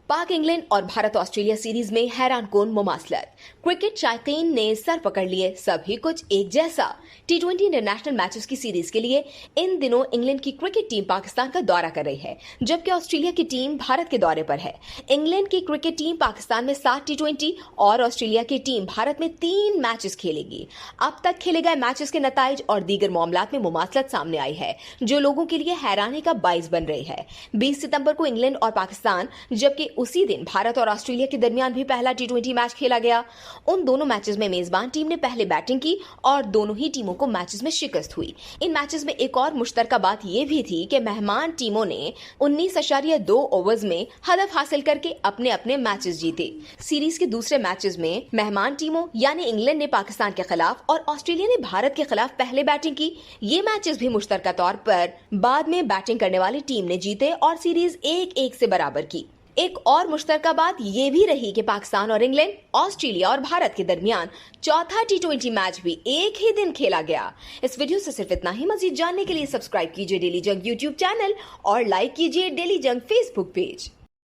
पाक इंग्लैंड और Bharat Australia series में हैरान कौन मुमासलत। क्रिकेट शायकीन ने सर पकड़ लिए, सभी कुछ एक जैसा। टी20 इंटरनेशनल मैचेस की सीरीज के लिए इन दिनों इंग्लैंड की क्रिकेट टीम पाकिस्तान का दौरा कर रही है, जबकि ऑस्ट्रेलिया की टीम भारत के दौरे पर है। इंग्लैंड की क्रिकेट टीम पाकिस्तान में 7 टी20 और ऑस्ट्रेलिया की टीम भारत में 3 मैचेस खेलेगी। अब तक खेले गए मैचेस के नताइज और दीगर मामलात में मुमासलत सामने आई है, जो लोगों के लिए हैरानी का बाइस बन रही है। 20 सितंबर को इंग्लैंड और पाकिस्तान, जबकि उसी दिन भारत और ऑस्ट्रेलिया के दरमियान भी पहला टी20 मैच खेला गया। उन दोनों मैचेस में मेजबान टीम ने पहले बैटिंग की और दोनों ही टीमों को मैचेस में शिकस्त हुई। इन मैचेस में एक और मुश्तरका बात यह भी थी कि मेहमान टीमों ने 19.2 ओवर्स में हदफ हासिल करके अपने अपने मैचेस जीते। सीरीज के दूसरे मैचेस में मेहमान टीमों यानी इंग्लैंड ने पाकिस्तान के खिलाफ और ऑस्ट्रेलिया ने भारत के खिलाफ पहले बैटिंग की। ये मैचेस भी मुश्तरका तौर पर बाद में बैटिंग करने वाली टीम ने जीते और सीरीज 1-1 से बराबर की। एक और मुश्तरका बात यह भी रही कि पाकिस्तान और इंग्लैंड, ऑस्ट्रेलिया और भारत के दरमियान चौथा टी20 मैच भी एक ही दिन खेला गया। इस वीडियो से सिर्फ इतना ही। मजीद जानने के लिए सब्सक्राइब कीजिए डेली जंग यूट्यूब चैनल और लाइक कीजिए डेली जंग फेसबुक पेज।